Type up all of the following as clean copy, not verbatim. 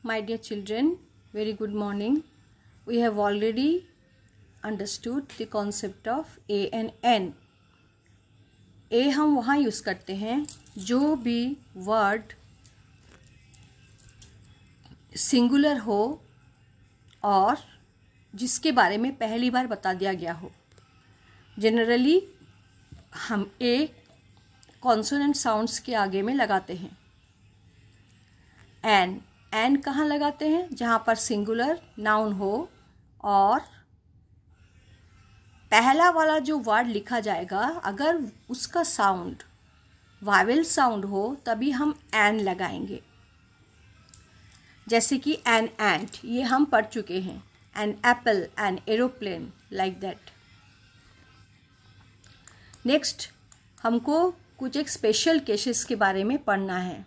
My dear children, very good morning. We have already understood the concept of A and N. A हम वहाँ use करते हैं जो भी वर्ड सिंगुलर हो और जिसके बारे में पहली बार बता दिया गया हो. जनरली हम A कॉन्सोनेंट साउंड्स के आगे में लगाते हैं. एन कहाँ लगाते हैं? जहाँ पर सिंगुलर नाउन हो और पहला वाला जो वर्ड लिखा जाएगा अगर उसका साउंड वावेल साउंड हो तभी हम एन लगाएंगे. जैसे कि एन एंट, ये हम पढ़ चुके हैं. An apple, an aeroplane, like that. Next हमको कुछ एक स्पेशल केसेस के बारे में पढ़ना है.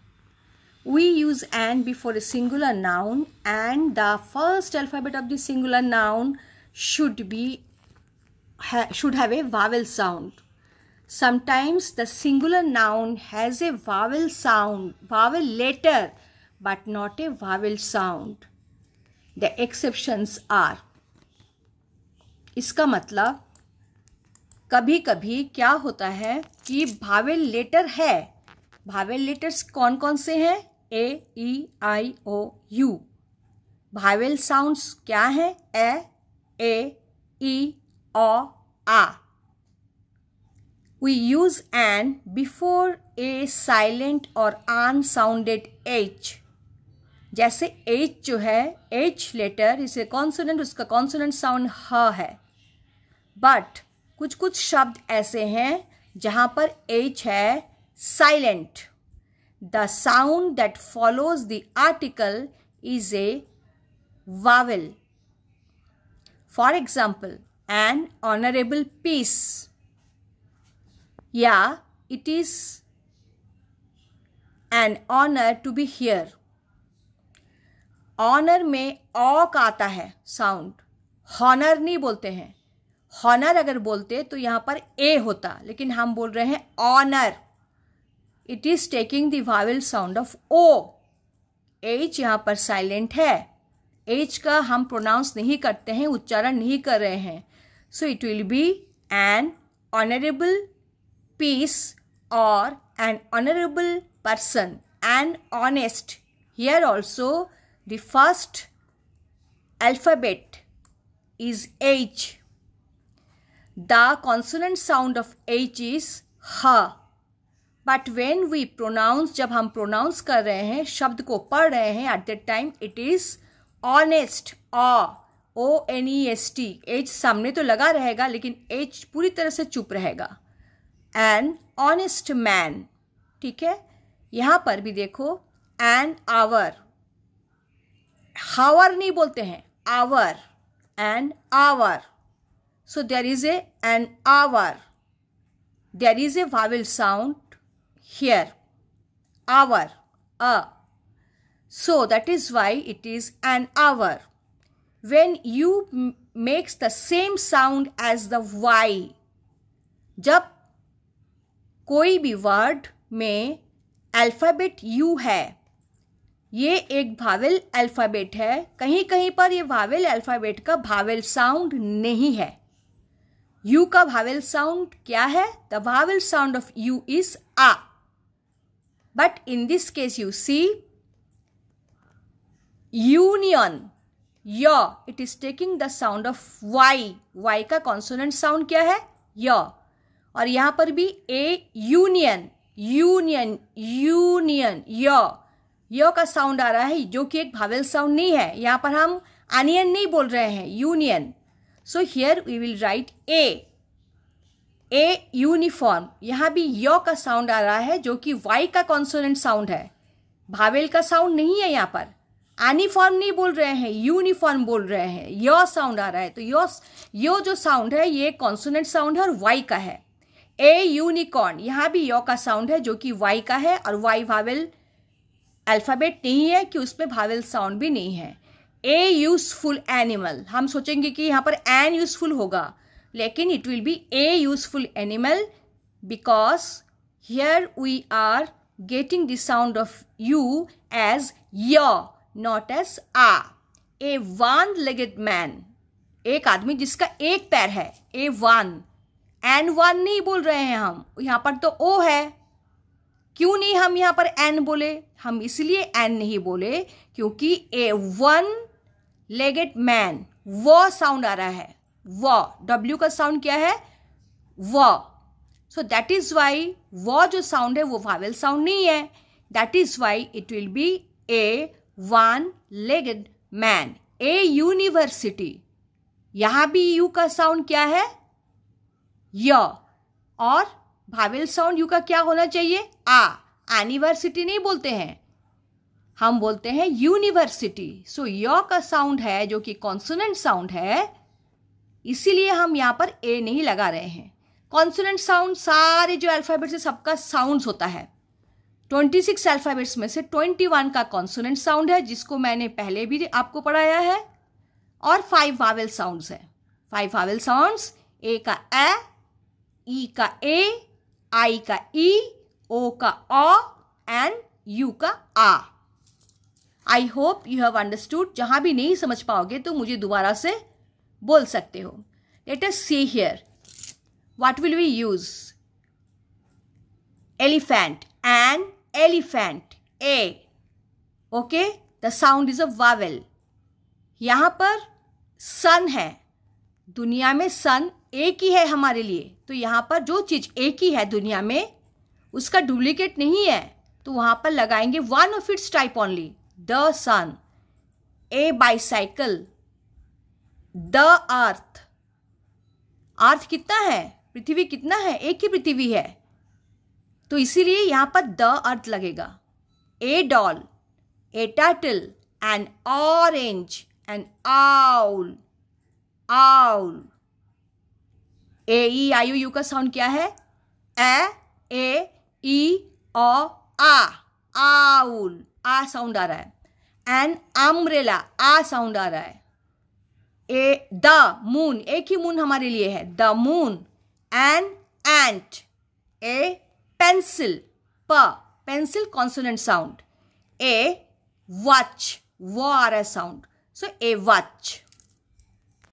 We use and before a singular noun and the first alphabet of the singular noun should have a vowel sound. Sometimes the singular noun has a vowel sound, vowel letter, but not a vowel sound. The exceptions are. इसका मतलब कभी कभी क्या होता है कि vowel letter है. Vowel letters कौन कौन से हैं? ए, ई, आई, ओ, यू. भावेल साउंड्स क्या हैं? ए, ई, ओ, आ. We use an before a silent or unsounded H. जैसे H जो है, H लेटर इसे कॉन्सोनेंट, उसका कॉन्सोनेंट साउंड ह है. बट कुछ कुछ शब्द ऐसे हैं जहाँ पर H है silent. The sound that follows the article is a vowel. For example, an honorable piece. Yeah, it is an honor to be here. Honor में औ का आता है साउंड. हॉनर नहीं बोलते हैं. हॉनर अगर बोलते तो यहाँ पर ए होता, लेकिन हम बोल रहे हैं honour. It is taking the vowel sound of O. H यहाँ पर साइलेंट है. H का हम प्रोनाउंस नहीं करते हैं, उच्चारण नहीं कर रहे हैं. So it will be an honorable piece or an honorable person. An honest. Here also the first alphabet is H. The consonant sound of H is H. But when we pronounce, जब हम pronounce कर रहे हैं, शब्द को पढ़ रहे हैं, at that time it is honest. ONEST. H सामने तो लगा रहेगा लेकिन एच पूरी तरह से चुप रहेगा. An honest man. ठीक है. यहाँ पर भी देखो एन आवर. हावर नहीं बोलते हैं, hour. An hour. So there is an hour. There is a vowel sound here, hour, so that is why it is an hour. When you makes the same sound as the Y, जब कोई भी word में alphabet U है, ये एक vowel alphabet है. कहीं कहीं पर ये भावेल अल्फ़ाबेट का भावेल साउंड नहीं है. U का भावेल साउंड क्या है? The vowel sound of U is A. But in this case you see union, ya. It is taking the sound of Y. Y का consonant sound क्या है? या. और यहाँ पर भी A union, union, union, या. या का साउंड आ रहा है जो कि एक भावेल साउंड नहीं है. यहाँ पर हम अनियन नहीं बोल रहे हैं, union. So here we will write a uniform. यहाँ भी यो का साउंड आ रहा है जो कि वाई का कॉन्सोनेंट साउंड है, भावेल का साउंड नहीं है. यहाँ पर एनिफॉर्म नहीं बोल रहे हैं, यूनिफॉर्म बोल रहे हैं. यो साउंड आ रहा है तो यो जो साउंड है ये कॉन्सोनेंट साउंड है और वाई का है. ए यूनिकॉर्न. यहाँ भी यो का साउंड है जो कि वाई का है और वाई भावेल अल्फ़ाबेट नहीं है कि उसमें भावेल साउंड भी नहीं है. ए यूजफुल एनिमल. हम सोचेंगे कि यहाँ पर एन यूजफुल होगा, लेकिन it will be a useful animal because here we are getting the sound of U as ya, not as आ। ए वन लेगेड मैन, एक आदमी जिसका एक पैर है, ए वन। एन वन नहीं बोल रहे हैं हम, यहाँ पर तो ओ है। क्यों नहीं हम यहाँ पर एन बोले? हम इसलिए एन नहीं बोले क्योंकि ए वन लेगेड मैन, वो साउंड आ रहा है, वो डब्ल्यू का साउंड क्या है? वो। सो दैट इज वाई वो जो साउंड है वो वावेल साउंड नहीं है। That is why it will be A one legged man. A university, यहां भी यू का साउंड क्या है? य। और वावेल साउंड यू का क्या होना चाहिए? आ। एनिवर्सिटी नहीं बोलते हैं, हम बोलते हैं यूनिवर्सिटी। सो य का साउंड है जो कि कॉन्सोनेंट साउंड है, इसीलिए हम यहाँ पर ए नहीं लगा रहे हैं। कॉन्सोनेंट साउंड सारे जो अल्फ़ाबेट्स है सबका साउंड्स होता है। 26 अल्फ़ाबेट्स में से 21 का कॉन्सोनेंट साउंड है, जिसको मैंने पहले भी आपको पढ़ाया है, और 5 वावेल साउंड्स है। 5 वावेल साउंड्स, ए का ए, ई का ए, आई का ई, ओ का ओ एंड यू का आ। I hope you have understood. जहां भी नहीं समझ पाओगे तो मुझे दोबारा से बोल सकते हो। Let us see here, what will we use? Elephant, an elephant, A. Okay, the sound is a vowel. यहां पर सन है, दुनिया में सन एक ही है हमारे लिए, तो यहां पर जो चीज एक ही है दुनिया में उसका डुप्लीकेट नहीं है, तो वहां पर लगाएंगे one of its type only, the sun. A bicycle, the earth. Earth कितना है? पृथ्वी कितना है? एक ही पृथ्वी है, तो इसीलिए यहां पर द अर्थ लगेगा। ए doll, A turtle, N orange, N owl, owl. A E I you का साउंड क्या है? ए ई ओ आ, आउल, आ साउंड आ रहा है। एन अम्ब्रेला, आ साउंड आ रहा है। ए द मून, एक ही मून हमारे लिए है, the moon. An ant. A pencil, प, पेंसिल कॉन्सोनेंट साउंड। ए वॉच, वो आ रहा है साउंड, सो ए वॉच।